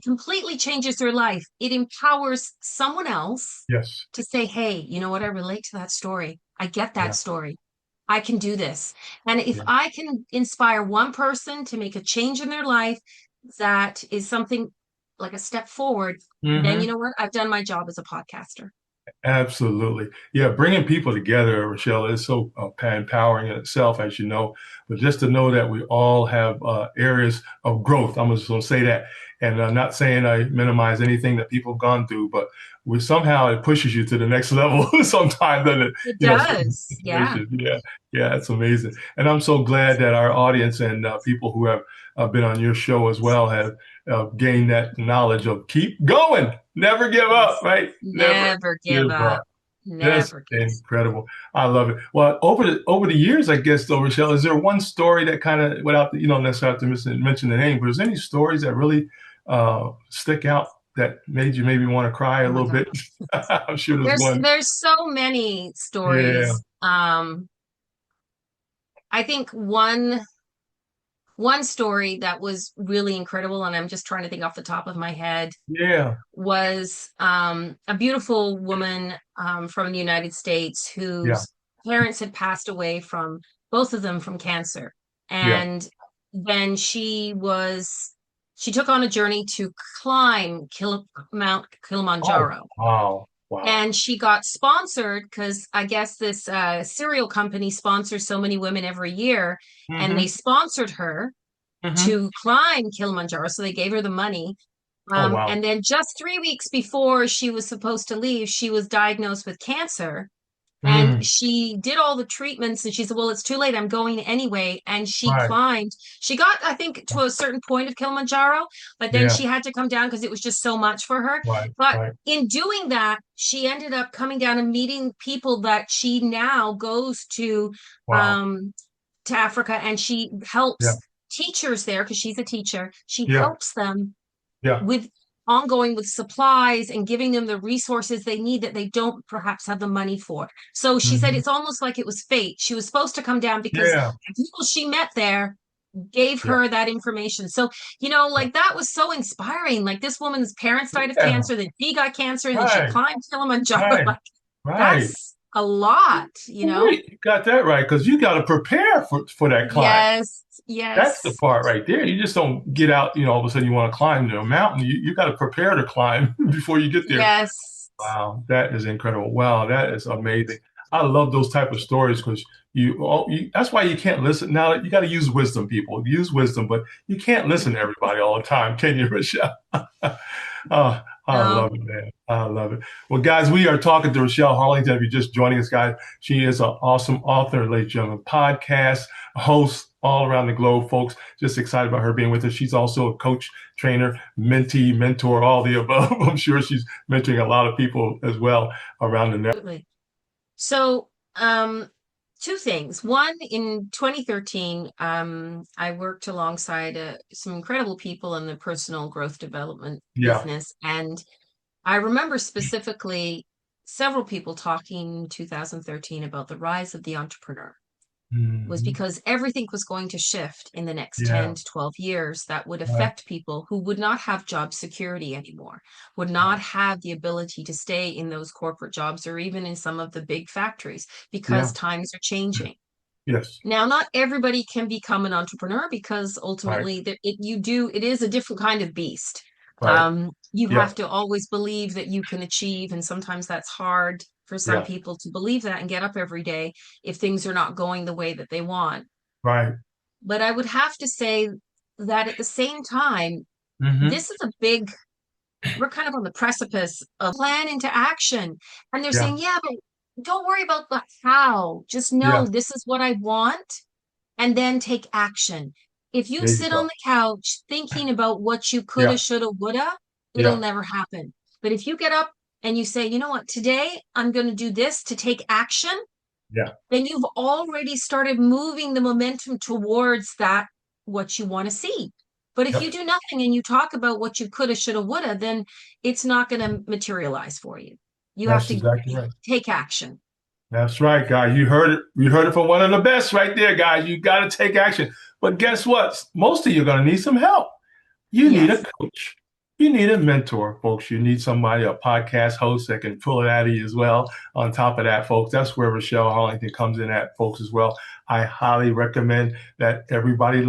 completely changes their life. It empowers someone else Yes. to say, hey, you know what? I relate to that story. I get that Yeah. story. I can do this. And if Yeah. I can inspire one person to make a change in their life, that is something like a step forward, then you Hmm. know what? I've done my job as a podcaster. Absolutely. Yeah, bringing people together, Rochelle, is so empowering in itself, as you know. But just to know that we all have areas of growth, I'm just going to say that. And not saying I minimize anything that people have gone through, but we somehow it pushes you to the next level sometimes, doesn't it? It Certain does. Yeah. situations. Yeah, yeah, it's amazing. And I'm so glad that our audience and people who have been on your show as well have gained that knowledge of keep going, never give up, Yes. right? Never Never give give up. up. That's Never give. incredible. I love it. Well, over the years, I guess though, Rochelle, is there one story that kind of, without you don't necessarily have to mention the name, but is there any stories that really stick out that made you maybe want to cry a Oh my little God. bit? I'm sure there's There's one. there's so many Yeah, stories. I think one story that was really incredible, and I'm just trying to think off the top of my head, yeah, was a beautiful woman from the United States yeah, whose parents had passed away from both of them from cancer. yeah. And then she took on a journey to climb Mount Oh, Kilimanjaro. wow, wow. And she got sponsored because I guess this cereal company sponsors so many women every year, and they Hmm. sponsored her Hmm. to climb Kilimanjaro. So they gave her the money. Oh, wow. And then just 3 weeks before she was supposed to leave, she was diagnosed with cancer. And Mm, she did all the treatments and she said, well, it's too late. I'm going anyway. And she right. climbed. She got, I think, to a certain point of Kilimanjaro, but then Yeah, she had to come down because it was just so much for her. right, But right. in doing that, she ended up coming down and meeting people that she now goes Wow. um, to Africa, and she Yeah, helps teachers there because she's a teacher. She yeah, helps them yeah. with ongoing with supplies and giving them the resources they need that they don't perhaps have the money for. So she said Hmm. it's almost like it was fate. She was supposed to come down because Yeah, the people she met there gave yeah, her that information. So, yeah. like that was so inspiring. Like this woman's parents died of Yeah, cancer, then she got cancer, and then she right, climbed Kilimanjaro. right, Like right. that's a lot. Wait, you got that right because you got to prepare for that climb. Yes, That's the yes, part right there. You just don't get out, all of a sudden you want to climb a mountain. You got to prepare to climb before you get there. yes. Wow, that is incredible. Wow, that is amazing. I love those type of stories because that's why you can't listen. Now you got to use wisdom, people. Use wisdom, but you can't listen to everybody all the time, can you, Michelle? Oh, I No, love it, man. I love it. Well, guys, we are talking to Raschell Harlingten. If you're just joining us, guys, she is an awesome author, ladies and gentlemen, podcast host all around the globe, folks. Just excited about her being with us. She's also a coach, trainer, mentee, mentor, all the above. I'm sure she's mentoring a lot of people as well around the net. absolutely. So, two things. One, in 2013, I worked alongside some incredible people in the personal growth development Yeah. business. And I remember specifically several people talking in 2013 about the rise of the entrepreneur. Was Hmm. because everything was going to shift in the next Yeah. 10 to 12 years that would Right. affect people who would not have job security anymore, would Right. not have the ability to stay in those corporate jobs or even in some of the big factories because Yeah. times are changing. Yes. Now, not everybody can become an entrepreneur because Right. ultimately it is a different kind of beast. Right. You Yeah. have to always believe that you can achieve, and sometimes that's hard for some Yeah. people to believe that and get up every day if things are not going the way that they want. Right. But I would have to say that at the same time, Hmm. this is we're kind of on the precipice of plan into action. And they're Yeah. saying, yeah, but don't worry about the how. Just know Yeah. this is what I want and then take action. If you There you sit on go. the couch thinking about what you coulda, Yeah. shoulda, woulda, it'll Yeah. never happen. But if you get up and you say, you know what, today I'm going to do this to take action, Yeah. then you've already started moving the momentum towards that, what you want to see. But if you Yep. do nothing and you talk about what you coulda, shoulda, woulda, then it's not going to materialize for you. You have That's to exactly right. take action. That's right, guys. You heard it. You heard it from one of the best right there, guys. You got to take action. But guess what? Most of you are going to need some help. You need a Yes. coach. You need a mentor, folks. You need somebody, a podcast host that can pull it out of you as well. On top of that, folks, that's where Raschell Harlingten comes in at, folks, as well. I highly recommend that everybody